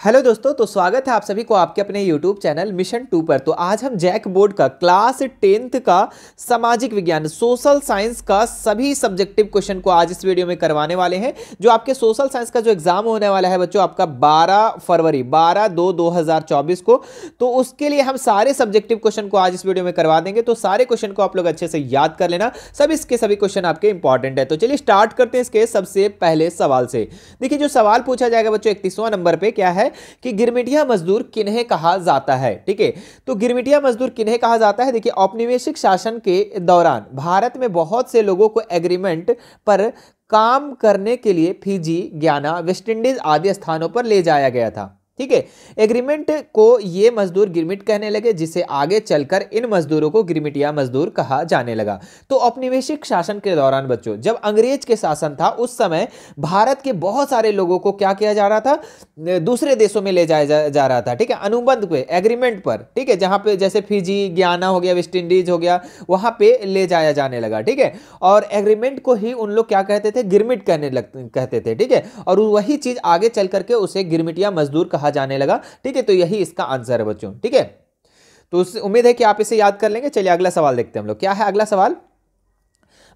Hello दोस्तों, तो स्वागत है आप सभी को आपके अपने YouTube चैनल मिशन 2 पर। तो आज हम जैक बोर्ड का क्लास 10th का सामाजिक विज्ञान सोशल साइंस का सभी सब्जेक्टिव क्वेश्चन को आज इस वीडियो में करवाने वाले हैं। जो आपके सोशल साइंस का जो एग्जाम होने वाला है बच्चों आपका 12 फरवरी 12/2/2024 को, तो उसके लिए हम सारे सब्जेक्टिव क्वेश्चन को आज इस वीडियो में करवा देंगे। तो सारे क्वेश्चन को आप लोग अच्छे से याद कर लेना, सभी क्वेश्चन आपके इंपॉर्टेंट है। तो चलिए स्टार्ट करते हैं इसके सबसे पहले सवाल से। देखिए जो सवाल पूछा जाएगा बच्चों 31वां नंबर पे क्या है कि गिरमिटिया मजदूर किन्हें कहा जाता है। ठीक है, तो गिरमिटिया मजदूर किन्हें कहा जाता है। देखिए औपनिवेशिक शासन के दौरान भारत में बहुत से लोगों को एग्रीमेंट पर काम करने के लिए फिजी, गयाना, वेस्ट इंडीज आदि स्थानों पर ले जाया गया था। ठीक है, एग्रीमेंट को ये मजदूर गिरमिट कहने लगे, जिसे आगे चलकर इन मजदूरों को गिरमिटिया मजदूर कहा जाने लगा। तो औपनिवेशिक शासन के दौरान बच्चों जब अंग्रेज के शासन था उस समय भारत के बहुत सारे लोगों को क्या किया जा रहा था, दूसरे देशों में ले जाया जा रहा था। ठीक है, अनुबंध पे, एग्रीमेंट पर। ठीक है, जहां पे जैसे फिजी, गयाना हो गया, वेस्ट इंडीज हो गया, वहां पे ले जाया जाने लगा। ठीक है, और एग्रीमेंट को ही उन लोग क्या कहते थे, गिरमिट कहते थे। ठीक है, और वही चीज आगे चल करके उसे गिरमिटिया मजदूर कहा जाने लगा। ठीक है, तो यही इसका आंसर है बच्चों। ठीक है, तो उम्मीद है कि आप इसे याद कर लेंगे। चलिए अगला सवाल देखते हैं हम लोग। क्या है अगला सवाल,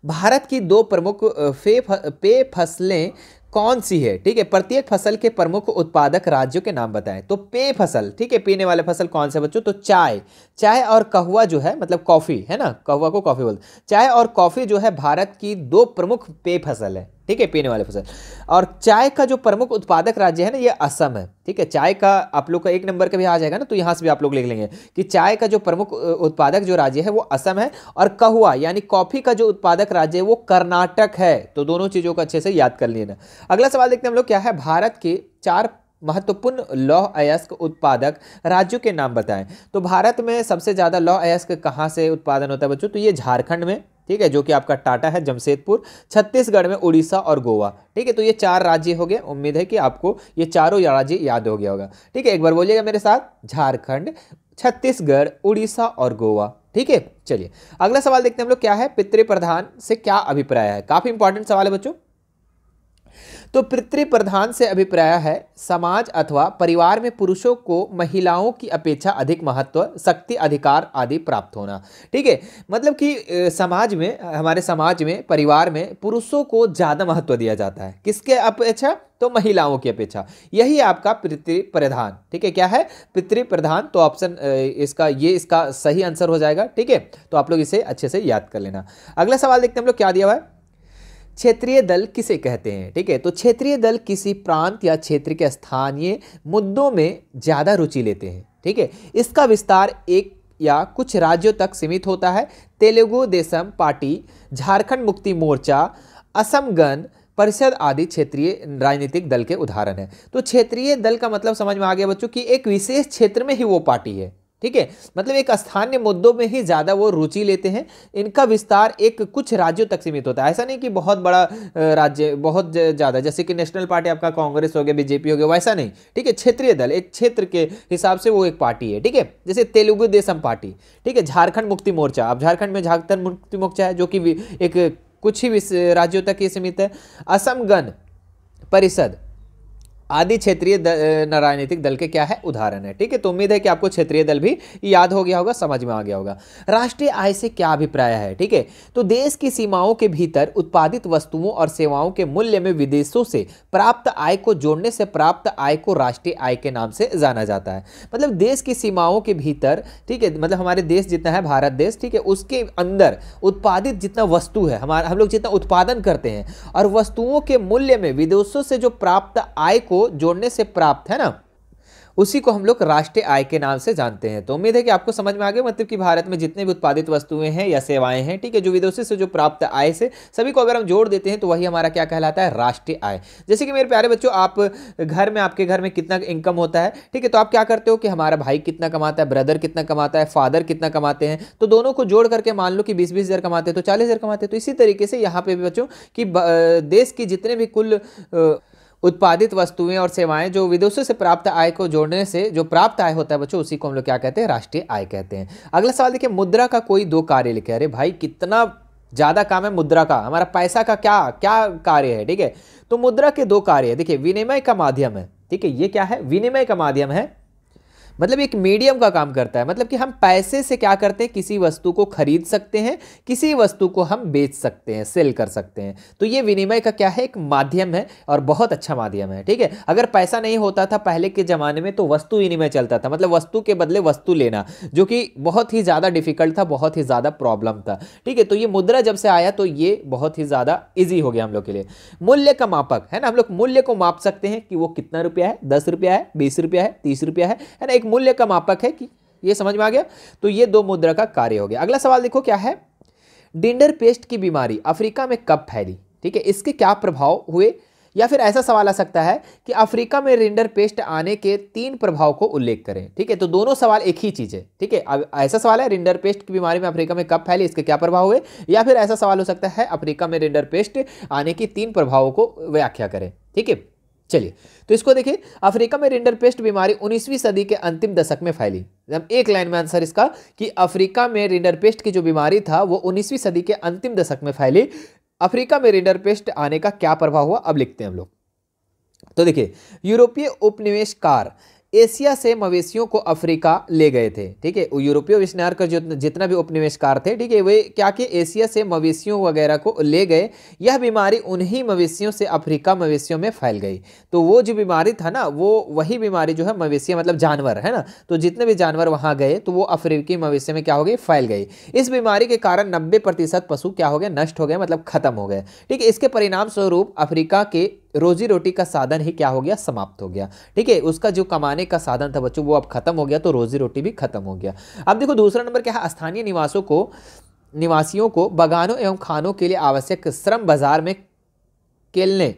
भारत की दो प्रमुख पेय फसलें कौन सी है। ठीक है, प्रत्येक फसल के प्रमुख उत्पादक राज्यों के नाम बताएं। तो पेय फसल, ठीक है, पीने वाले फसल कौन से बच्चों, तो चाय और कहवा जो है, मतलब कॉफी है ना, कहवा को कॉफी बोलते। चाय और कॉफी जो है भारत की दो प्रमुख पेय फसल है। ठीक है, पीने वाले फसल। और चाय का जो प्रमुख उत्पादक राज्य है ना, ये असम है। ठीक है, चाय का आप लोग का 1 नंबर का भी आ जाएगा ना, तो यहां से भी आप लोग लिख लेंगे कि चाय का जो प्रमुख उत्पादक जो राज्य है वो असम है, और कहवा यानी कॉफी का जो उत्पादक राज्य है वो कर्नाटक है। तो दोनों चीजों को अच्छे से याद कर लेना। अगला सवाल देखते हैं हम लोग। क्या है, भारत के 4 महत्वपूर्ण लौह अयस्क उत्पादक राज्यों के नाम बताएं। तो भारत में सबसे ज्यादा लौह अयस्क कहां से उत्पादन होता है बच्चों, तो ये झारखंड में। ठीक है, जो कि आपका टाटा है, जमशेदपुर, छत्तीसगढ़ में, उड़ीसा और गोवा। ठीक है, तो ये 4 राज्य हो गए। उम्मीद है कि आपको ये चारों राज्य याद हो गया होगा। ठीक है, एक बार बोलिएगा मेरे साथ, झारखंड, छत्तीसगढ़, उड़ीसा और गोवा। ठीक है, चलिए अगला सवाल देखते हैं हम लोग। क्या है, पितृ प्रधान से क्या अभिप्राय है। काफी इंपॉर्टेंट सवाल है बच्चों। तो पितृ प्रधान से अभिप्राय है समाज अथवा परिवार में पुरुषों को महिलाओं की अपेक्षा अधिक महत्व, शक्ति, अधिकार आदि प्राप्त होना। ठीक है, मतलब कि समाज में, हमारे समाज में, परिवार में पुरुषों को ज्यादा महत्व दिया जाता है। किसके अपेक्षा, तो महिलाओं की अपेक्षा। यही आपका पितृ प्रधान। ठीक है, क्या है, पितृ प्रधान। तो ऑप्शन इसका सही आंसर हो जाएगा। ठीक है, तो आप लोग इसे अच्छे से याद कर लेना। अगला सवाल देखते हैं हम लोग। क्या दिया हुआ है, क्षेत्रीय दल किसे कहते हैं। ठीक है, तो क्षेत्रीय दल किसी प्रांत या क्षेत्र के स्थानीय मुद्दों में ज्यादा रुचि लेते हैं। ठीक है, इसका विस्तार एक या कुछ राज्यों तक सीमित होता है। तेलुगु देशम पार्टी, झारखंड मुक्ति मोर्चा, असम गण परिषद आदि क्षेत्रीय राजनीतिक दल के उदाहरण है। तो क्षेत्रीय दल का मतलब समझ में आ गया बच्चों कि एक विशेष क्षेत्र में ही वो पार्टी है। ठीक है, मतलब एक स्थानीय मुद्दों में ही ज्यादा वो रुचि लेते हैं। इनका विस्तार एक कुछ राज्यों तक सीमित होता है। ऐसा नहीं कि बहुत बड़ा राज्य, बहुत ज्यादा, जैसे कि नेशनल पार्टी आपका कांग्रेस हो गया, बीजेपी हो गया, वैसा नहीं। ठीक है, क्षेत्रीय दल एक क्षेत्र के हिसाब से वो एक पार्टी है। ठीक है, जैसे तेलुगु देशम पार्टी। ठीक है, झारखंड मुक्ति मोर्चा, अब झारखंड में झारखंड मुक्ति मोर्चा है जो कि एक कुछ ही राज्यों तक ही सीमित है। असम गण परिषद आदि क्षेत्रीय राजनीतिक दल के क्या है, उदाहरण है। ठीक है, तो उम्मीद है कि आपको क्षेत्रीय दल भी याद हो गया होगा, समझ में आ गया होगा। राष्ट्रीय आय से क्या अभिप्राय है। ठीक है, तो देश की सीमाओं के भीतर उत्पादित वस्तुओं और सेवाओं के मूल्य में विदेशों से प्राप्त आय को जोड़ने से प्राप्त आय को राष्ट्रीय आय के नाम से जाना जाता है। मतलब देश की सीमाओं के भीतर, ठीक है, मतलब हमारे देश जितना है, भारत देश, ठीक है, उसके अंदर उत्पादित जितना वस्तु है, हम लोग जितना उत्पादन करते हैं, और वस्तुओं के मूल्य में विदेशों से जो प्राप्त आय को जोड़ने से प्राप्त है ना, उसी को हम लोग राष्ट्रीय आय के नाम से जानते हैं। तो उम्मीद है कि आपको समझ में आ गया, मतलब कि भारत में जितने भी उत्पादित वस्तुएं हैं या सेवाएं हैं, ठीक है, जो विदेशों से जो प्राप्त आय से सभी को अगर हम जोड़ देते हैं तो वही हमारा क्या कहलाता है, राष्ट्रीय आय। जैसे कि मेरे प्यारे बच्चों, आप घर में, आपके घर में कितना इनकम होता है। ठीक है, तो आप क्या करते हो कि हमारा भाई कितना कमाता है, ब्रदर कितना कमाता है, फादर कितना कमाते हैं, तो दोनों को जोड़ करके मान लो कि 20-20 हज़ार कमाते हैं तो 40 हज़ार कमाते हैं। तो इसी तरीके से यहाँ पे भी बच्चों कि देश की जितने भी कुल उत्पादित वस्तुएं और सेवाएं जो विदेशों से प्राप्त आय को जोड़ने से जो प्राप्त आय होता है बच्चों, उसी को हम लोग क्या कहते हैं, राष्ट्रीय आय कहते हैं। अगला सवाल देखिए, मुद्रा का कोई 2 कार्य लिखे। अरे भाई कितना ज्यादा काम है मुद्रा का, हमारा पैसा का क्या क्या कार्य है। ठीक है, तो मुद्रा के 2 कार्य है। देखिए, विनिमय का माध्यम है, ठीक है, ये क्या है, विनिमय का माध्यम है, मतलब एक मीडियम का काम करता है। मतलब कि हम पैसे से क्या करते हैं, किसी वस्तु को खरीद सकते हैं, किसी वस्तु को हम बेच सकते हैं, सेल कर सकते हैं। तो ये विनिमय का क्या है, एक माध्यम है और बहुत अच्छा माध्यम है। ठीक है, अगर पैसा नहीं होता था पहले के जमाने में तो वस्तु विनिमय चलता था, मतलब वस्तु के बदले वस्तु लेना, जो कि बहुत ही ज़्यादा डिफिकल्ट था, बहुत ही ज़्यादा प्रॉब्लम था। ठीक है, तो ये मुद्रा जब से आया तो ये बहुत ही ज़्यादा ईजी हो गया हम लोग के लिए। मूल्य का मापक है ना, हम लोग मूल्य को माप सकते हैं कि वो कितना रुपया है, 10 रुपया है, 20 रुपया है, 30 रुपया है ना, एक मूल्य का मापक है कि ये समझ में आ गया। तो ये दो मुद्रा का कार्य हो गया। अगला सवाल देखो क्या है, डिंडर पेस्ट की बीमारी अफ्रीका में कब फैली। ठीक है, इसके क्या प्रभाव हुए, या फिर ऐसा सवाल आ सकता है कि अफ्रीका में रिंडर पेस्ट आने के 3 प्रभाव को उल्लेख करें। ठीक है, तो दोनों सवाल एक ही चीज है। ठीक है, ऐसा सवाल है रिंडर पेस्ट की बीमारी में अफ्रीका में कब फैली, इसके क्या प्रभाव हुए, या फिर ऐसा सवाल हो सकता है अफ्रीका में रिंडर पेस्ट आने की 3 प्रभावों को व्याख्या करें। ठीक है, चलिए तो इसको देखिए, अफ्रीका में रिंडर पेस्ट बीमारी 19वीं सदी के अंतिम दशक में फैली। एक लाइन में आंसर इसका कि अफ्रीका में रिंडर पेस्ट की जो बीमारी था वो 19वीं सदी के अंतिम दशक में फैली। अफ्रीका में रिंडर पेस्ट आने का क्या प्रभाव हुआ, अब लिखते हैं हम लोग। तो देखिए, यूरोपीय उपनिवेशकार एशिया से मवेशियों को अफ्रीका ले गए थे। ठीक है, यूरोपीय विस्तार का जो जितना भी उपनिवेशकार थे, ठीक है, वे क्या कि एशिया से मवेशियों वगैरह को ले गए। यह बीमारी उन्हीं मवेशियों से अफ्रीका मवेशियों में फैल गई। तो वो जो बीमारी था ना, वो वही बीमारी जो है मवेशियाँ मतलब जानवर है ना, तो जितने भी जानवर वहाँ गए तो वो अफ्रीकी मवेशियों में क्या हो गई, फैल गई। इस बीमारी के कारण 90% पशु क्या हो गए, नष्ट हो गए, मतलब खत्म हो गए। ठीक है, इसके परिणाम स्वरूप अफ्रीका के रोजी रोटी का साधन ही क्या हो गया, समाप्त हो गया। ठीक है, उसका जो कमाने का साधन था बच्चों वो अब खत्म हो गया, तो रोजी रोटी भी खत्म हो गया। अब देखो दूसरा नंबर क्या है, स्थानीय निवासियों को बगानों एवं खानों के लिए आवश्यक श्रम बाजार में केलने,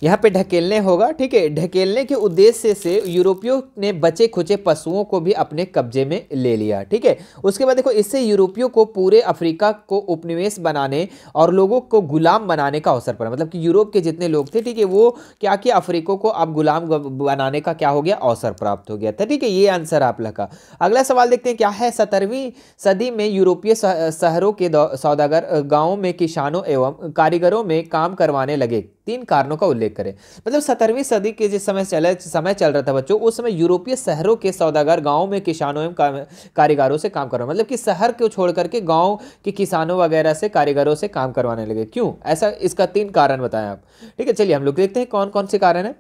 यहाँ पे ढकेलने होगा। ठीक है, ढकेलने के उद्देश्य से यूरोपियों ने बचे खुचे पशुओं को भी अपने कब्जे में ले लिया। ठीक है, उसके बाद देखो, इससे यूरोपियों को पूरे अफ्रीका को उपनिवेश बनाने और लोगों को गुलाम बनाने का अवसर पड़ा। मतलब कि यूरोप के जितने लोग थे, ठीक है, वो क्या किया, अफ्रीका को अब गुलाम बनाने का क्या हो गया, अवसर प्राप्त हो गया था। ठीक है, ये आंसर आप लगा। अगला सवाल देखते हैं क्या है, 17वीं सदी में यूरोपीय शहरों के सौदागर गाँवों में किसानों एवं कारीगरों में काम करवाने लगे। 3 कारणों का उल्लेख करें। मतलब 17वीं सदी के जिस समय चल रहा था बच्चों, उस समय यूरोपीय शहरों के सौदागर गांव में किसानों एवं कारीगरों से काम करवाने, मतलब कि शहर को छोड़ करके गांव के किसानों वगैरह से कारीगरों से काम करवाने लगे। क्यों ऐसा, इसका 3 कारण बताएं आप। ठीक है, चलिए हम लोग देखते हैं कौन कौन से कारण है।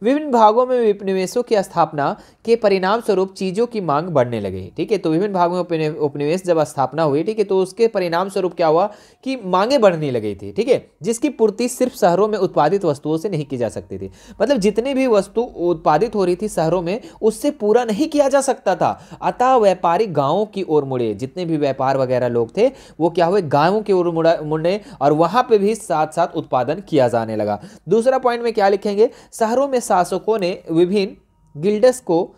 विभिन्न भागों में उपनिवेशों की स्थापना के परिणाम स्वरूप चीजों की मांग बढ़ने लगी। ठीक है, तो विभिन्न भागों में उपनिवेश जब स्थापना हुई, ठीक है, तो उसके परिणाम स्वरूप क्या हुआ कि मांगे बढ़ने लगी थी। ठीक है, जिसकी पूर्ति सिर्फ शहरों में उत्पादित वस्तुओं से नहीं की जा सकती थी। मतलब जितनी भी वस्तु उत्पादित हो रही थी शहरों में, उससे पूरा नहीं किया जा सकता था। अतः व्यापारी गांवों की ओर मुड़े। जितने भी व्यापार वगैरह लोग थे वो क्या हुए, गांवों की ओर मुड़े और वहां पे भी साथ साथ उत्पादन किया जाने लगा। दूसरा पॉइंट में क्या लिखेंगे, शहरों में शासकों ने विभिन्न गिल्ड्स को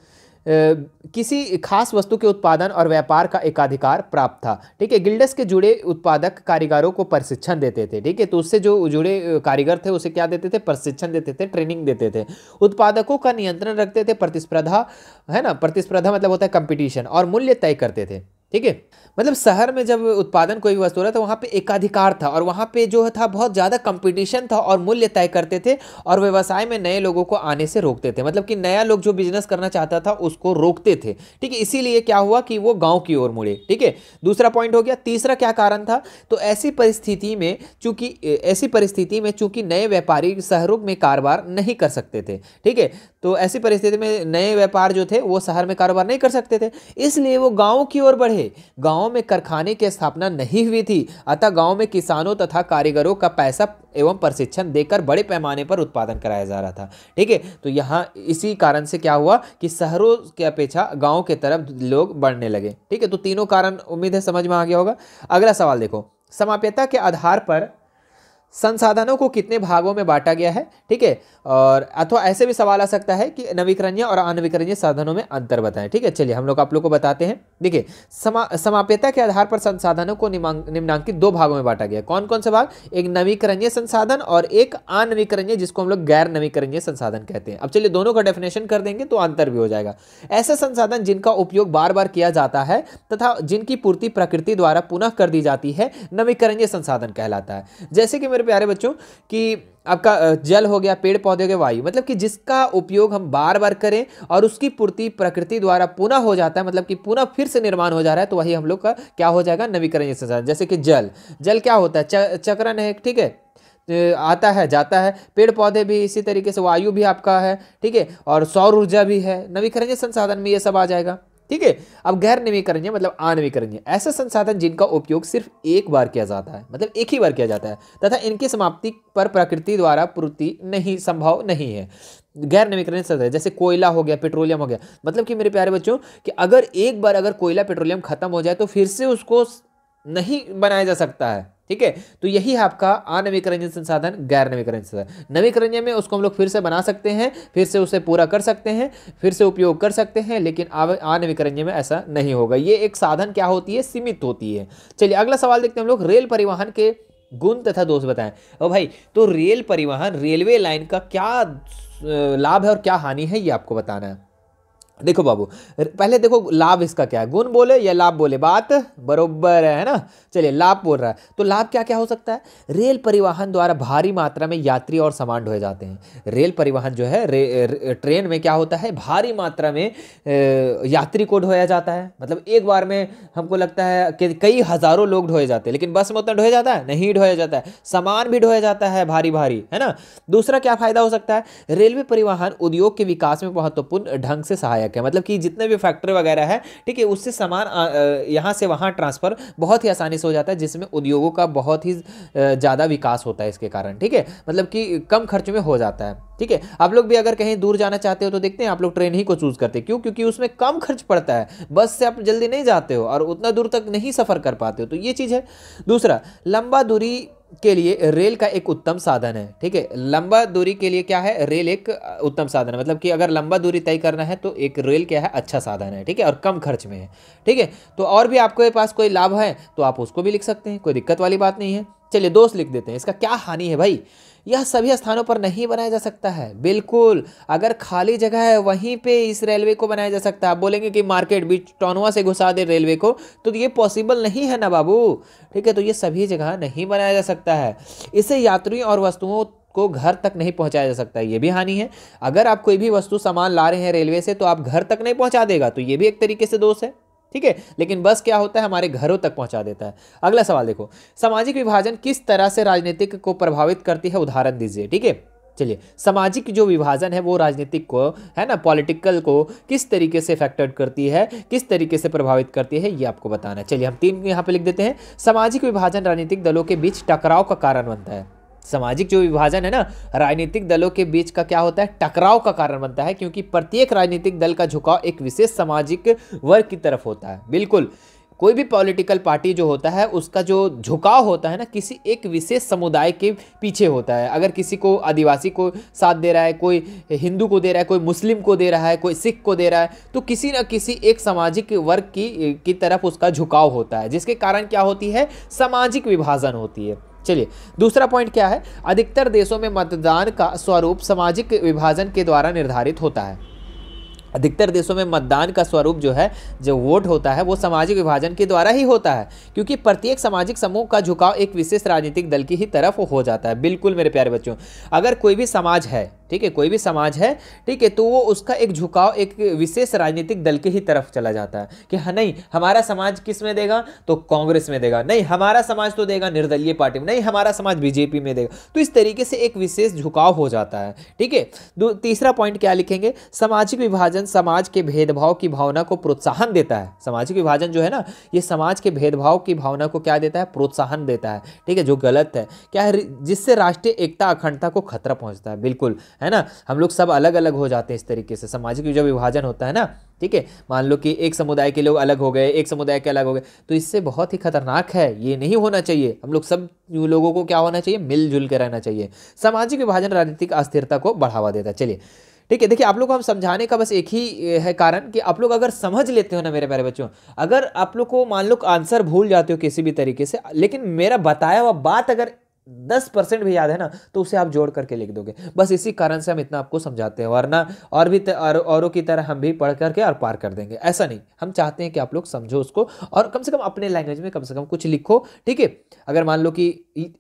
किसी खास वस्तु के उत्पादन और व्यापार का एकाधिकार प्राप्त था। ठीक है, गिल्ड्स के जुड़े उत्पादक कारीगरों को प्रशिक्षण देते थे। ठीक है, तो उससे जो जुड़े कारीगर थे उसे क्या देते थे, प्रशिक्षण देते थे, ट्रेनिंग देते थे। उत्पादकों का नियंत्रण रखते थे, प्रतिस्पर्धा है ना, प्रतिस्पर्धा मतलब होता है कंपटीशन, और मूल्य तय करते थे। ठीक है, मतलब शहर में जब उत्पादन कोई भी वस्तु हो रहा था वहाँ पे एकाधिकार था और वहाँ पे जो था बहुत ज़्यादा कंपटीशन था और मूल्य तय करते थे और व्यवसाय में नए लोगों को आने से रोकते थे। मतलब कि नया लोग जो बिजनेस करना चाहता था उसको रोकते थे। ठीक है, इसीलिए क्या हुआ कि वो गांव की ओर मुड़े। ठीक है, दूसरा पॉइंट हो गया। तीसरा क्या कारण था, तो ऐसी परिस्थिति में चूंकि नए व्यापारी शहरों में कारोबार नहीं कर सकते थे। ठीक है, तो ऐसी परिस्थिति में नए व्यापार जो थे वो शहर में कारोबार नहीं कर सकते थे, इसलिए वो गाँव की ओर बढ़े। गाँव में कारखाने की स्थापना नहीं हुई थी, अतः गांव में किसानों तथा कारीगरों का पैसा एवं प्रशिक्षण देकर बड़े पैमाने पर उत्पादन कराया जा रहा था। ठीक है, तो यहाँ इसी कारण से क्या हुआ कि शहरों की अपेक्षा गांव के तरफ लोग बढ़ने लगे। ठीक है, तो तीनों कारण उम्मीद है समझ में आ गया होगा। अगला सवाल देखो, समाप्यता के आधार पर संसाधनों को कितने भागों में बांटा गया है। ठीक है, और अथवा ऐसे भी सवाल आ सकता है कि नवीकरणीय और अनवीकरणीय साधनों में अंतर बताएं। ठीक है, चलिए हम लोग आप लोग को बताते हैं। देखिए, समाप्यता के आधार पर संसाधनों को निम्नांकित 2 भागों में बांटा गया। कौन कौन से भाग, एक नवीकरणीय संसाधन और एक अनवीकरणीय, जिसको हम लोग गैर नवीकरणीय संसाधन कहते हैं। अब चलिए दोनों का डेफिनेशन कर देंगे तो अंतर भी हो जाएगा। ऐसे संसाधन जिनका उपयोग बार बार किया जाता है तथा जिनकी पूर्ति प्रकृति द्वारा पुनः कर दी जाती है, नवीकरणीय संसाधन कहलाता है। जैसे कि मेरे प्यारे बच्चों कि आपका जल हो गया, पेड़ पौधे हो गए, वायु, मतलब कि जिसका उपयोग हम बार बार करें और उसकी पूर्ति प्रकृति द्वारा पुनः हो जाता है, मतलब कि पुनः फिर से निर्माण हो जा रहा है, तो वही हम लोग का क्या हो जाएगा, नवीकरणीय संसाधन। जैसे कि जल, जल क्या होता है, चक्रण है, ठीक है, आता है जाता है। पेड़ पौधे भी इसी तरीके से, वायु भी आपका है, ठीक है, और सौर ऊर्जा भी है, नवीकरणीय संसाधन में ये सब आ जाएगा, ठीक है। अब गैर नवीकरणीय मतलब अनवीकरणीय, ऐसे संसाधन जिनका उपयोग सिर्फ एक बार किया जाता है, मतलब एक ही बार किया जाता है, तथा इनकी समाप्ति पर प्रकृति द्वारा पूर्ति नहीं संभव नहीं है, गैर नवीकरणीय संसाधन। जैसे कोयला हो गया, पेट्रोलियम हो गया, मतलब कि मेरे प्यारे बच्चों कि अगर एक बार अगर कोयला पेट्रोलियम खत्म हो जाए तो फिर से उसको नहीं बनाया जा सकता है, ठीक है। तो यही है आपका अनवीकरणीय संसाधन, गैर नवीकरणीय संसाधन। नवीकरणीय में उसको हम लोग फिर से बना सकते हैं, फिर से उसे पूरा कर सकते हैं, फिर से उपयोग कर सकते हैं, लेकिन अनवीकरणीय में ऐसा नहीं होगा। ये एक साधन क्या होती है, सीमित होती है। चलिए अगला सवाल देखते हैं हम लोग, रेल परिवहन के गुण तथा दोष बताएं। और भाई तो रेल परिवहन, रेलवे लाइन का क्या लाभ है और क्या हानि है, ये आपको बताना है। देखो बाबू, पहले देखो लाभ इसका क्या है, गुण बोले या लाभ बोले, बात बरोबर है ना। चलिए लाभ बोल रहा है, तो लाभ क्या क्या हो सकता है, रेल परिवहन द्वारा भारी मात्रा में यात्री और सामान ढोए जाते हैं। रेल परिवहन जो है, ट्रेन में क्या होता है, भारी मात्रा में यात्री को ढोया जाता है, मतलब एक बार में हमको लगता है कि कई हजारों लोग ढोए जाते हैं, लेकिन बस में उतना ढोया जाता है नहीं, ढोया जाता है, सामान भी ढोया जाता है भारी भारी, है ना। दूसरा क्या फायदा हो सकता है, रेलवे परिवहन उद्योग के विकास में महत्वपूर्ण ढंग से सहायक है, मतलब कि जितने भी फैक्ट्री वगैरह है, ठीक है, उससे सामान यहाँ से वहाँ ट्रांसफर बहुत ही आसानी से हो जाता है, जिसमें उद्योगों का बहुत ही ज़्यादा विकास होता है इसके कारण, ठीक है, मतलब कि कम खर्च में हो जाता है, ठीक है। आप लोग भी अगर कहीं दूर जाना चाहते हो तो देखते हैं आप लोग ट्रेन ही को चूज करते हैं, क्यों, क्योंकि उसमें कम खर्च पड़ता है, बस से आप जल्दी नहीं जाते हो और उतना दूर तक नहीं सफर कर पाते हो, तो ये चीज़ है। दूसरा, लंबा दूरी के लिए रेल का एक उत्तम साधन है, ठीक है, लंबा दूरी के लिए क्या है, रेल एक उत्तम साधन है, मतलब कि अगर लंबा दूरी तय करना है तो एक रेल क्या है, अच्छा साधन है, ठीक है, और कम खर्च में है, ठीक है। तो और भी आपके पास कोई लाभ है तो आप उसको भी लिख सकते हैं, कोई दिक्कत वाली बात नहीं है। चलिए दोष लिख देते हैं, इसका क्या हानि है भाई, यह सभी स्थानों पर नहीं बनाया जा सकता है, बिल्कुल, अगर खाली जगह है वहीं पे इस रेलवे को बनाया जा सकता है। आप बोलेंगे कि मार्केट बीच टॉनवा से घुसा दे रेलवे को, तो ये पॉसिबल नहीं है ना बाबू, ठीक है, तो ये सभी जगह नहीं बनाया जा सकता है। इससे यात्रियों और वस्तुओं को घर तक नहीं पहुंचाया जा सकता है, ये भी हानि है। अगर आप कोई भी वस्तु सामान ला रहे हैं रेलवे से तो आप घर तक नहीं पहुंचा देगा, तो ये भी एक तरीके से दोष है, ठीक है, लेकिन बस क्या होता है, हमारे घरों तक पहुंचा देता है। अगला सवाल देखो, सामाजिक विभाजन किस तरह से राजनीतिक को प्रभावित करती है, उदाहरण दीजिए, ठीक है। चलिए, सामाजिक जो विभाजन है वो राजनीतिक को, है ना, पॉलिटिकल को किस तरीके से इफेक्टेड करती है, किस तरीके से प्रभावित करती है, ये आपको बताना है। चलिए हम 3 यहाँ पे लिख देते हैं। सामाजिक विभाजन राजनीतिक दलों के बीच टकराव का कारण बनता है। सामाजिक जो विभाजन है ना, राजनीतिक दलों के बीच का क्या होता है, टकराव का कारण बनता है, क्योंकि प्रत्येक राजनीतिक दल का झुकाव एक विशेष सामाजिक वर्ग की तरफ होता है। बिल्कुल, कोई भी पॉलिटिकल पार्टी जो होता है उसका जो झुकाव होता है ना, किसी एक विशेष समुदाय के पीछे होता है। अगर किसी को आदिवासी को साथ दे रहा है, कोई हिंदू को दे रहा है, कोई मुस्लिम को दे रहा है, कोई सिख को दे रहा है, तो किसी न किसी एक सामाजिक वर्ग की तरफ उसका झुकाव होता है, जिसके कारण क्या होती है, सामाजिक विभाजन होती है। चलिए दूसरा पॉइंट क्या है, अधिकतर देशों में मतदान का स्वरूप सामाजिक विभाजन के द्वारा निर्धारित होता है। अधिकतर देशों में मतदान का स्वरूप जो है, जो वोट होता है, वो सामाजिक विभाजन के द्वारा ही होता है, क्योंकि प्रत्येक सामाजिक समूह का झुकाव एक विशेष राजनीतिक दल की ही तरफ हो जाता है। बिल्कुल मेरे प्यारे बच्चों, अगर कोई भी समाज है, ठीक है, कोई भी समाज है, ठीक है, तो वो उसका एक झुकाव एक विशेष राजनीतिक दल के ही तरफ चला जाता है कि हाँ नहीं, हमारा समाज किस में देगा, तो कांग्रेस में देगा, नहीं हमारा समाज तो देगा निर्दलीय पार्टी में, नहीं हमारा समाज बीजेपी में देगा, तो इस तरीके से एक विशेष झुकाव हो जाता है, ठीक है। तीसरा पॉइंट क्या लिखेंगे, सामाजिक विभाजन समाज के भेदभाव की भावना को प्रोत्साहन देता है। सामाजिक विभाजन जो है ना, ये समाज के भेदभाव की भावना को क्या देता है, प्रोत्साहन देता है, ठीक है, जो गलत है, क्या है, जिससे राष्ट्रीय एकता अखंडता को खतरा पहुंचता है। बिल्कुल, है ना, हम लोग सब अलग अलग हो जाते हैं इस तरीके से। सामाजिक जो विभाजन होता है ना, ठीक है, मान लो कि एक समुदाय के लोग अलग हो गए, एक समुदाय के अलग हो गए, तो इससे बहुत ही खतरनाक है, ये नहीं होना चाहिए। हम लोग सब लोगों को क्या होना चाहिए, मिलजुल के रहना चाहिए। सामाजिक विभाजन राजनीतिक अस्थिरता को बढ़ावा देता है। चलिए ठीक है, देखिए आप लोग को हम समझाने का बस एक ही है कारण कि आप लोग अगर समझ लेते हो ना मेरे प्यारे बच्चों, अगर आप लोग को मान लो आंसर भूल जाते हो किसी भी तरीके से, लेकिन मेरा बताया हुआ बात अगर 10% भी याद है ना तो उसे आप जोड़ करके लिख दोगे। बस इसी कारण से हम इतना आपको समझाते हैं, वरना और भी औरों की तरह हम भी पढ़ करके और पार कर देंगे, ऐसा नहीं। हम चाहते हैं कि आप लोग समझो उसको और कम से कम अपने लैंग्वेज में कम से कम कुछ लिखो, ठीक है। अगर मान लो कि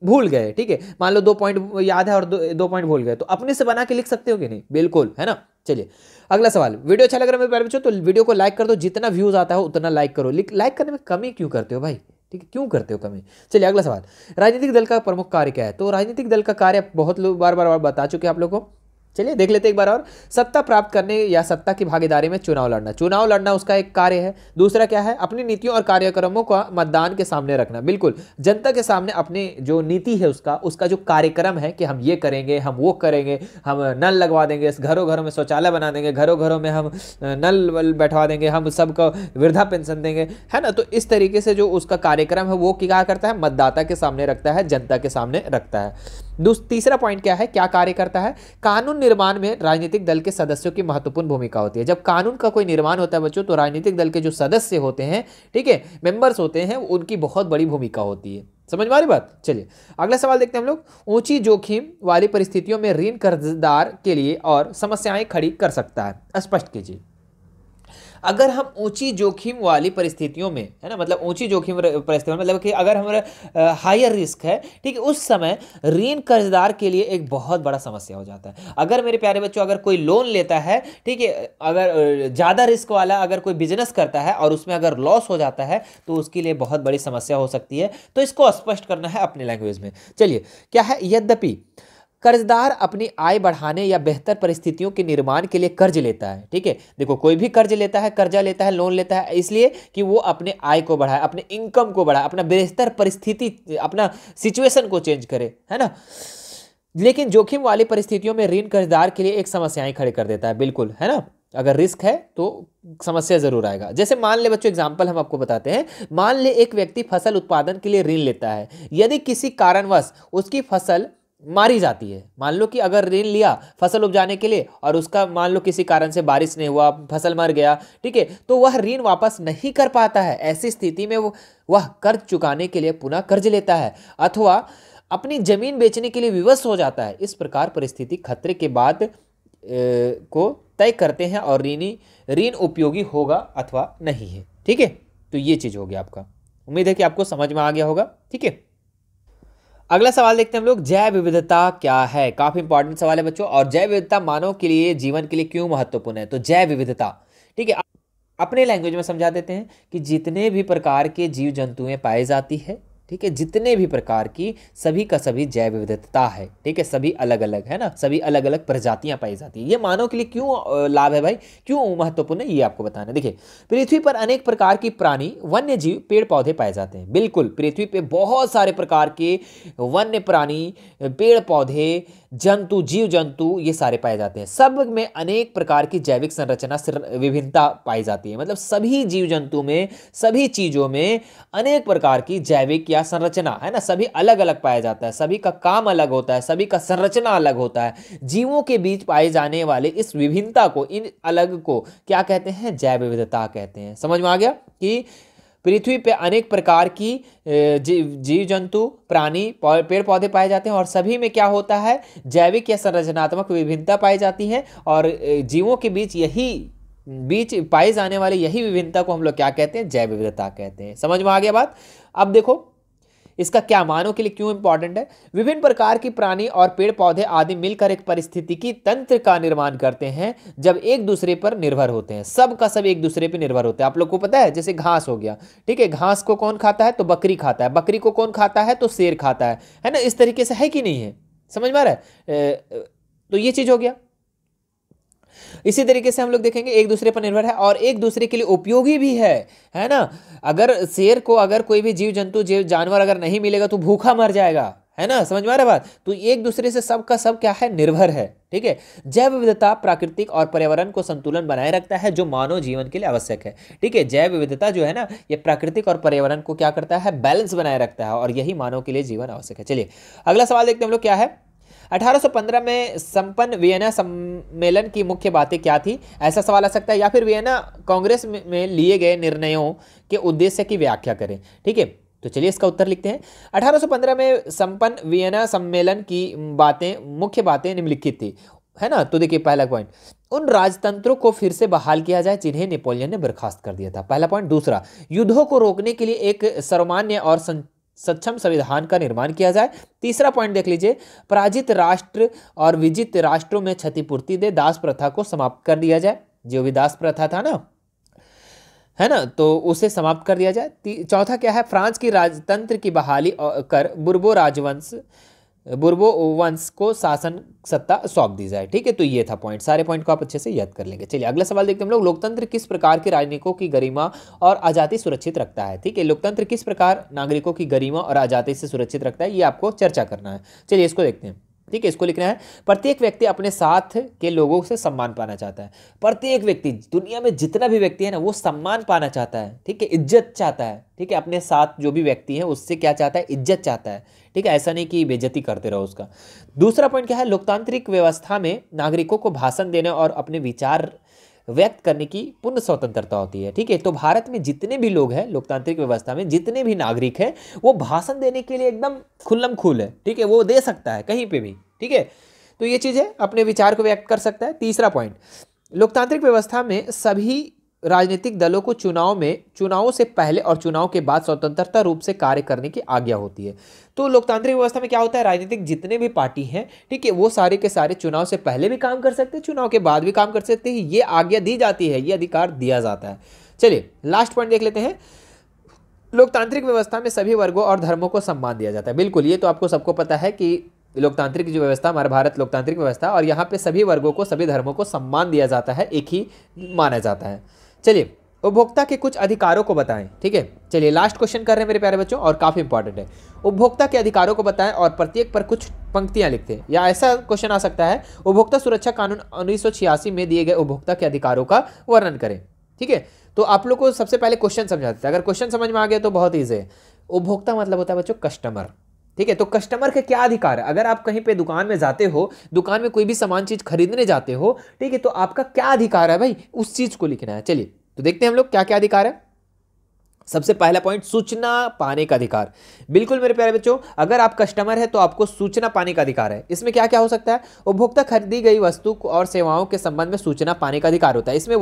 भूल गए, ठीक है, मान लो 2 पॉइंट याद है और 2 पॉइंट भूल गए, तो अपने से बना के लिख सकते हो कि नहीं? बिल्कुल, है ना। चलिए अगला सवाल। वीडियो अच्छा लग रहा है मेरे प्यारे बच्चों तो वीडियो को लाइक कर दो, जितना व्यूज आता है उतना लाइक करो। लाइक करने में कमी क्यों करते हो भाई? ठीक है, क्यों करते हो कमी? चलिए अगला सवाल। राजनीतिक दल का प्रमुख कार्य क्या है? तो राजनीतिक दल का कार्य बहुत लोग बार बार बता चुके हैं आप लोगों को। चलिए देख लेते एक बार और। सत्ता प्राप्त करने या सत्ता की भागीदारी में चुनाव लड़ना। चुनाव लड़ना उसका एक कार्य है। दूसरा क्या है? अपनी नीतियों और कार्यक्रमों को मतदान के सामने रखना। बिल्कुल, जनता के सामने अपनी जो नीति है उसका जो कार्यक्रम है कि हम ये करेंगे, हम वो करेंगे, हम नल लगवा देंगे, घरों घरों में शौचालय बना देंगे, घरों घरों में हम नल बैठवा देंगे, हम सबको वृद्धा पेंशन देंगे, है ना। तो इस तरीके से जो उसका कार्यक्रम है वो क्या करता है? मतदाता के सामने रखता है, जनता के सामने रखता है। तीसरा पॉइंट क्या है? क्या कार्य करता है? कानून निर्माण में राजनीतिक दल के सदस्यों की महत्वपूर्ण भूमिका होती है। जब कानून का कोई निर्माण होता है बच्चों, तो राजनीतिक दल के जो सदस्य होते हैं, ठीक है, मेंबर्स होते हैं, उनकी बहुत बड़ी भूमिका होती है। समझ में आ रही बात? चलिए अगला सवाल देखते हैं हम लोग। ऊंची जोखिम वाली परिस्थितियों में ऋण कर्जदार के लिए और समस्याएं खड़ी कर सकता है। स्पष्ट कीजिए। अगर हम ऊंची जोखिम वाली परिस्थितियों में, है ना, मतलब ऊंची जोखिम परिस्थितियों में, मतलब कि अगर हमारा हायर रिस्क है, ठीक है, उस समय ऋण कर्जदार के लिए एक बहुत बड़ा समस्या हो जाता है। अगर मेरे प्यारे बच्चों अगर कोई लोन लेता है, ठीक है, अगर ज़्यादा रिस्क वाला अगर कोई बिजनेस करता है और उसमें अगर लॉस हो जाता है तो उसके लिए बहुत बड़ी समस्या हो सकती है। तो इसको स्पष्ट करना है अपने लैंग्वेज में। चलिए क्या है? यद्यपि कर्जदार अपनी आय बढ़ाने या बेहतर परिस्थितियों के निर्माण के लिए कर्ज लेता है, ठीक है। देखो कोई भी कर्ज लेता है, कर्जा लेता है, लोन लेता है, इसलिए कि वो अपने आय को बढ़ाए, अपने इनकम को बढ़ाए, अपना बेहतर परिस्थिति, अपना सिचुएशन को चेंज करे, है ना। लेकिन जोखिम वाली परिस्थितियों में ऋण कर्जदार के लिए एक समस्याएं खड़ी कर देता है। बिल्कुल, है ना। अगर रिस्क है तो समस्या जरूर आएगा। जैसे मान ले बच्चों, एग्जांपल हम आपको बताते हैं। मान ले एक व्यक्ति फसल उत्पादन के लिए ऋण लेता है। यदि किसी कारणवश उसकी फसल मारी जाती है, मान लो कि अगर ऋण लिया फसल उपजाने के लिए और उसका मान लो किसी कारण से बारिश नहीं हुआ, फसल मर गया, ठीक है, तो वह ऋण वापस नहीं कर पाता है। ऐसी स्थिति में वह कर्ज चुकाने के लिए पुनः कर्ज लेता है अथवा अपनी जमीन बेचने के लिए विवश हो जाता है। इस प्रकार परिस्थिति खतरे के बाद को तय करते हैं और ऋण उपयोगी होगा अथवा नहीं है, ठीक है। तो ये चीज हो गया आपका। उम्मीद है कि आपको समझ में आ गया होगा, ठीक है। अगला सवाल देखते हैं हम लोग। जैव विविधता क्या है? काफी इंपॉर्टेंट सवाल है बच्चों। और जैव विविधता मानव के लिए, जीवन के लिए क्यों महत्वपूर्ण है? तो जैव विविधता, ठीक है, अपने लैंग्वेज में समझा देते हैं कि जितने भी प्रकार के जीव जंतुएं पाई जाती है, ठीक है, जितने भी प्रकार की, सभी का सभी जैव विविधता है, ठीक है, सभी अलग अलग है ना, सभी अलग अलग प्रजातियां पाई जाती है। ये मानव के लिए क्यों लाभ है भाई, क्यों महत्वपूर्ण है, ये आपको बताना है। देखिए पृथ्वी पर अनेक प्रकार की प्राणी, वन्य जीव, पेड़ पौधे पाए जाते हैं। बिल्कुल, पृथ्वी पे बहुत सारे प्रकार के वन्य प्राणी, पेड़ पौधे, जंतु, जीव जंतु, ये सारे पाए जाते हैं। सब में अनेक प्रकार की जैविक संरचना, विभिन्नता पाई जाती है। मतलब सभी जीव जंतु में, सभी चीजों में अनेक प्रकार की जैविक या संरचना, है ना, सभी अलग अलग पाया जाता है। सभी का काम अलग होता है, सभी का संरचना अलग होता है। जीवों के बीच पाए जाने वाले इस विभिन्नता को, इन अलग को क्या कहते हैं? जैव विविधता कहते हैं। समझ में आ गया कि पृथ्वी पे अनेक प्रकार की जीव जंतु, प्राणी, पेड़ पौधे पाए जाते हैं और सभी में क्या होता है? जैविक या संरचनात्मक विभिन्नता पाई जाती है। और जीवों के बीच पाए जाने वाली यही विभिन्नता को हम लोग क्या कहते हैं? जैव विविधता कहते हैं। समझ में आ गया बात? अब देखो इसका क्या मानव के लिए क्यों इंपॉर्टेंट है। विभिन्न प्रकार की प्राणी और पेड़ पौधे आदि मिलकर एक पारिस्थितिकी तंत्र का निर्माण करते हैं, जब एक दूसरे पर निर्भर होते हैं। सब का सब एक दूसरे पर निर्भर होते हैं। आप लोग को पता है, जैसे घास हो गया, ठीक है, घास को कौन खाता है? तो बकरी खाता है। बकरी को कौन खाता है? तो शेर खाता है ना। इस तरीके से है कि नहीं है? समझ में आ रहा है? तो ये चीज हो गया। इसी तरीके से हम लोग देखेंगे एक दूसरे पर निर्भर है और एक दूसरे के लिए उपयोगी भी है ना। अगर शेर को अगर कोई भी जीव जंतु, जीव जानवर अगर नहीं मिलेगा तो भूखा मर जाएगा, है ना। समझ में आ रहा बात? तो एक दूसरे से सबका सब क्या है? निर्भर है, ठीक है। जैव विविधता प्राकृतिक और पर्यावरण को संतुलन बनाए रखता है, जो मानव जीवन के लिए आवश्यक है, ठीक है। जैव विविधता जो है ना, ये प्राकृतिक और पर्यावरण को क्या करता है? बैलेंस बनाए रखता है और यही मानव के लिए जीवन आवश्यक है। चलिए अगला सवाल देखते हैं हम लोग। क्या है? 1815 में संपन्न वियना सम्मेलन की मुख्य बातें क्या थी? ऐसा सवाल आ सकता है। या फिर वियना कांग्रेस में लिए गए निर्णयों के उद्देश्य की व्याख्या करें, ठीक है। तो चलिए इसका उत्तर लिखते हैं। 1815 में संपन्न वियना सम्मेलन की मुख्य बातें निम्नलिखित थी, है ना। तो देखिए पहला पॉइंट, उन राजतंत्रों को फिर से बहाल किया जाए जिन्हें नेपोलियन ने बर्खास्त कर दिया था, पहला पॉइंट। दूसरा, युद्धों को रोकने के लिए एक सर्वमान्य और सक्षम संविधान का निर्माण किया जाए। तीसरा पॉइंट देख लीजिए, पराजित राष्ट्र और विजित राष्ट्रों में क्षतिपूर्ति दे, दास प्रथा को समाप्त कर दिया जाए, जो भी दास प्रथा था ना, है ना, तो उसे समाप्त कर दिया जाए। चौथा क्या है, फ्रांस की राजतंत्र की बहाली कर बुर्बो वंश को शासन सत्ता सौंप दी जाए। ठीक है, तो ये था पॉइंट, सारे पॉइंट को आप अच्छे से याद कर लेंगे। चलिए अगला सवाल देखते हैं हम लोग, लोकतंत्र किस प्रकार के नागरिकों की गरिमा और आजादी सुरक्षित रखता है। ठीक है, लोकतंत्र किस प्रकार नागरिकों की गरिमा और आजादी से सुरक्षित रखता है, ये आपको चर्चा करना है। चलिए इसको देखते हैं। ठीक है, इसको लिखना है, प्रत्येक व्यक्ति अपने साथ के लोगों से सम्मान पाना चाहता है। प्रत्येक व्यक्ति, दुनिया में जितना भी व्यक्ति है ना, वो सम्मान पाना चाहता है। ठीक है, इज्जत चाहता है। ठीक है, अपने साथ जो भी व्यक्ति है उससे क्या चाहता है, इज्जत चाहता है। ठीक है, ऐसा नहीं कि बेइज्जती करते रहो उसका। दूसरा पॉइंट क्या है, लोकतांत्रिक व्यवस्था में नागरिकों को भाषण देने और अपने विचार व्यक्त करने की पूर्ण स्वतंत्रता होती है। ठीक है, तो भारत में जितने भी लोग हैं, लोकतांत्रिक व्यवस्था में जितने भी नागरिक हैं, वो भाषण देने के लिए एकदम खुल्लम खुल है। ठीक है, वो दे सकता है कहीं पे भी। ठीक है, तो ये चीज़ है, अपने विचार को व्यक्त कर सकता है। तीसरा पॉइंट, लोकतांत्रिक व्यवस्था में सभी राजनीतिक दलों को चुनावों से पहले और चुनाव के बाद स्वतंत्रता रूप से कार्य करने की आज्ञा होती है। तो लोकतांत्रिक व्यवस्था में क्या होता है, राजनीतिक जितने भी पार्टी हैं, ठीक है, वो सारे के सारे चुनाव से पहले भी काम कर सकते हैं, चुनाव के बाद भी काम कर सकते हैं। ये आज्ञा दी जाती है, ये अधिकार दिया जाता है। चलिए लास्ट पॉइंट देख लेते हैं, लोकतांत्रिक व्यवस्था में सभी वर्गों और धर्मों को सम्मान दिया जाता है। बिल्कुल, ये तो आपको सबको पता है कि लोकतांत्रिक जो व्यवस्था, हमारा भारत लोकतांत्रिक व्यवस्था, और यहाँ पे सभी वर्गों को, सभी धर्मों को सम्मान दिया जाता है, एक ही माना जाता है। चलिए उपभोक्ता के कुछ अधिकारों को बताएं। ठीक है, चलिए लास्ट क्वेश्चन कर रहे हैं मेरे प्यारे बच्चों, और काफी इंपॉर्टेंट है। उपभोक्ता के अधिकारों को बताएं और प्रत्येक पर कुछ पंक्तियां लिखते हैं। या ऐसा क्वेश्चन आ सकता है, उपभोक्ता सुरक्षा कानून 1986 में दिए गए उपभोक्ता के अधिकारों का वर्णन करें। ठीक है, तो आप लोग को सबसे पहले क्वेश्चन समझाते हैं। अगर क्वेश्चन समझ में आ गया तो बहुत ईजी है। उपभोक्ता मतलब होता है बच्चों कस्टमर। ठीक है, तो कस्टमर के क्या अधिकार है, अगर आप कहीं पे दुकान में जाते हो, दुकान में कोई भी सामान चीज खरीदने जाते हो, ठीक है, तो आपका क्या अधिकार है भाई, उस चीज को लिखना है। चलिए तो देखते हैं हम लोग क्या क्या अधिकार है। सबसे पहला पॉइंट, सूचना पाने का अधिकार। बिल्कुल मेरे प्यारे बच्चों, अगर आप कस्टमर है तो आपको सूचना पाने का अधिकार है। इसमें क्या क्या हो सकता है, उपभोक्ता खरीदी गई वस्तु और सेवाओं के संबंध में सूचना पाने का अधिकार होता है। इसमें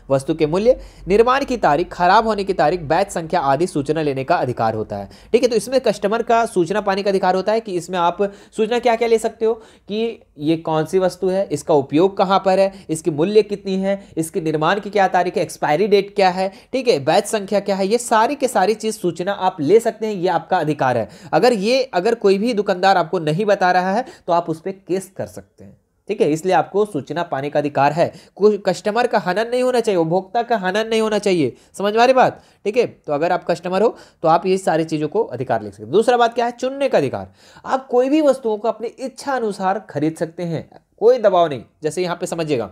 वस्तु के मूल्य, निर्माण की तारीख, खराब होने की तारीख, बैच संख्या आदि सूचना लेने का अधिकार होता है। ठीक है, तो इसमें कस्टमर का सूचना पाने का अधिकार होता है कि इसमें आप सूचना क्या क्या ले सकते हो, कि ये कौन सी वस्तु है, इसका उपयोग कहाँ पर है, इसकी मूल्य कितनी है, इसके निर्माण की क्या तारीख है, एक्सपायरी डेट क्या है, ठीक है, बैच संख्या क्या है, ये सारी के सारी चीज सूचना आप ले सकते हैं, ये आपका अधिकार है। अगर कोई भी दुकानदार आपको नहीं बता रहा है तो आप उस पर केस कर सकते हैं। ठीक है, इसलिए आपको सूचना पाने का अधिकार है। कोई कस्टमर का हनन नहीं होना चाहिए, उपभोक्ता का हनन नहीं होना चाहिए। समझ में आ रही बात। ठीक है, तो अगर आप कस्टमर हो तो आप ये सारी चीजों को अधिकार ले सकते हैं। दूसरा बात क्या है, चुनने का अधिकार। आप कोई भी वस्तुओं को अपनी इच्छा अनुसार खरीद सकते हैं, कोई दबाव नहीं। जैसे यहाँ पे समझिएगा,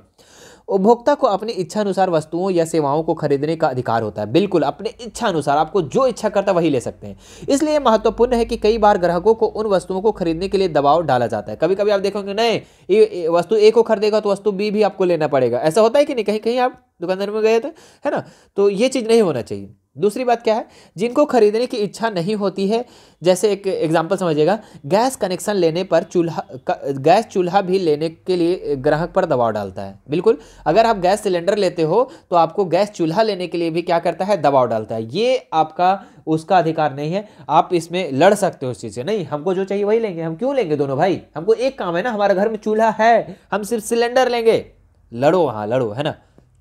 उपभोक्ता को अपनी इच्छा अनुसार वस्तुओं या सेवाओं को खरीदने का अधिकार होता है। बिल्कुल अपने इच्छा अनुसार, आपको जो इच्छा करता है वही ले सकते हैं। इसलिए महत्वपूर्ण है कि कई बार ग्राहकों को उन वस्तुओं को खरीदने के लिए दबाव डाला जाता है। कभी कभी आप देखोगे, नहीं ये वस्तु ए को खरीदेगा तो वस्तु बी भी आपको लेना पड़ेगा। ऐसा होता है कि नहीं, कहीं कहीं आप दुकानदार में गए थे, है ना, तो ये चीज़ नहीं होना चाहिए। दूसरी बात क्या है, जिनको खरीदने की इच्छा नहीं होती है, जैसे एक एग्जांपल समझिएगा, गैस कनेक्शन लेने पर गैस चूल्हा भी लेने के लिए ग्राहक पर दबाव डालता है। बिल्कुल, अगर आप गैस सिलेंडर लेते हो तो आपको गैस चूल्हा लेने के लिए भी क्या करता है, दबाव डालता है। ये आपका उसका अधिकार नहीं है। आप इसमें लड़ सकते हो उस चीज़ से, नहीं हमको जो चाहिए वही लेंगे। हम क्यों लेंगे दोनों भाई, हमको एक काम है ना, हमारे घर में चूल्हा है, हम सिर्फ सिलेंडर लेंगे। लड़ो, हाँ लड़ो, है ना।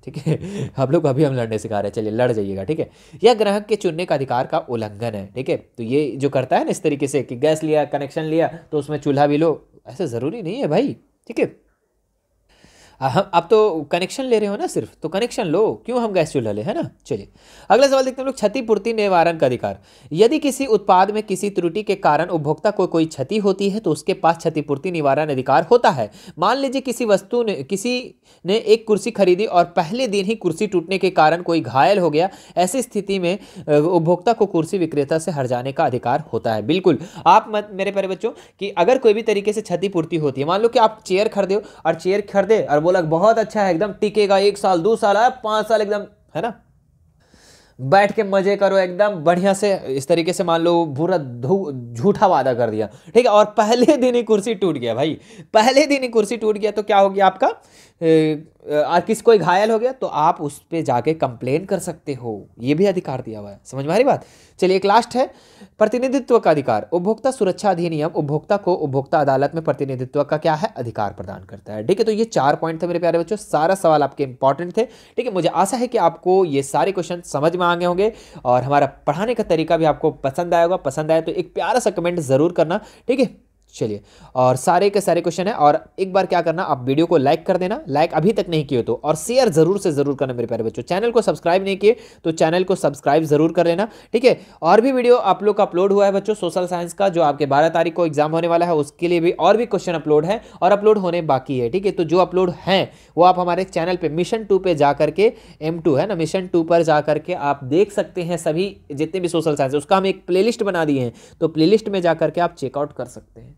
ठीक है, आप लोग अभी हम लड़ने सिखा रहे हैं, चलिए लड़ जाइएगा। ठीक है, यह ग्राहक के चुनने का अधिकार का उल्लंघन है। ठीक है, तो ये जो करता है ना इस तरीके से कि गैस लिया, कनेक्शन लिया तो उसमें चूल्हा भी लो, ऐसा ज़रूरी नहीं है भाई। ठीक है, हम अब तो कनेक्शन ले रहे हो ना सिर्फ, तो कनेक्शन लो, क्यों हम गैस चूल्हा ले, है ना। चलिए अगला सवाल देखते हैं हम लोग, क्षतिपूर्ति निवारण का अधिकार। यदि किसी उत्पाद में किसी त्रुटि के कारण उपभोक्ता को कोई क्षति होती है तो उसके पास क्षतिपूर्ति निवारण अधिकार होता है। मान लीजिए किसी ने एक कुर्सी खरीदी और पहले दिन ही कुर्सी टूटने के कारण कोई घायल हो गया। ऐसी स्थिति में उपभोक्ता को कुर्सी विक्रेता से हर्जाने का अधिकार होता है। बिल्कुल, आप मेरे प्यारे बच्चों, कि अगर कोई भी तरीके से क्षतिपूर्ति होती है, मान लो कि आप चेयर खरीदे और चेयर खरीदे और बोला बहुत अच्छा है, एकदम टिकेगा, 1 साल 2 साल 5 साल एकदम, है ना, बैठ के मजे करो एकदम बढ़िया से। इस तरीके से मान लो पूरा झूठा वादा कर दिया, ठीक है, और पहले दिन ही कुर्सी टूट गया भाई, पहले दिन ही कुर्सी टूट गया तो क्या हो गया आपका, किसी कोई घायल हो गया तो आप उस पे जाके कंप्लेन कर सकते हो, ये भी अधिकार दिया हुआ है। समझ में आ रही बात। चलिए एक लास्ट है प्रतिनिधित्व का अधिकार। उपभोक्ता सुरक्षा अधिनियम उपभोक्ता को उपभोक्ता अदालत में प्रतिनिधित्व का क्या है, अधिकार प्रदान करता है। ठीक है, तो ये 4 पॉइंट थे मेरे प्यारे बच्चों, सारा सवाल आपके इंपॉर्टेंट थे। ठीक है, मुझे आशा है कि आपको ये सारे क्वेश्चन समझ में आ गए होंगे और हमारा पढ़ाने का तरीका भी आपको पसंद आया होगा। पसंद आया तो एक प्यारा सा कमेंट जरूर करना। ठीक है, चलिए, और सारे के सारे क्वेश्चन है, और एक बार क्या करना, आप वीडियो को लाइक कर देना, लाइक अभी तक नहीं किए तो, और शेयर जरूर से जरूर करना मेरे प्यारे बच्चों। चैनल को सब्सक्राइब नहीं किए तो चैनल को सब्सक्राइब जरूर कर लेना। ठीक है, और भी वीडियो आप लोग का अपलोड हुआ है बच्चों सोशल साइंस का, जो आपके 12 तारीख को एग्जाम होने वाला है, उसके लिए भी और भी क्वेश्चन अपलोड है और अपलोड होने बाकी है। ठीक है, तो जो अपलोड है वो आप हमारे चैनल पे मिशन 2 पे जा करके, M2 है ना, मिशन 2 पर जा करके आप देख सकते हैं सभी जितने भी सोशल साइंस है, उसका हम एक प्लेलिस्ट बना दिए हैं, तो प्लेलिस्ट में जा करके आप चेकआउट कर सकते हैं।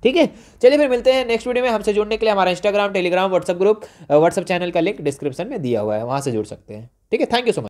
ठीक है, चलिए फिर मिलते हैं नेक्स्ट वीडियो में। हमसे जुड़ने के लिए हमारा Instagram, Telegram, WhatsApp group, WhatsApp channel का लिंक डिस्क्रिप्शन में दिया हुआ है, वहां से जुड़ सकते हैं। ठीक है, थैंक यू सो मच।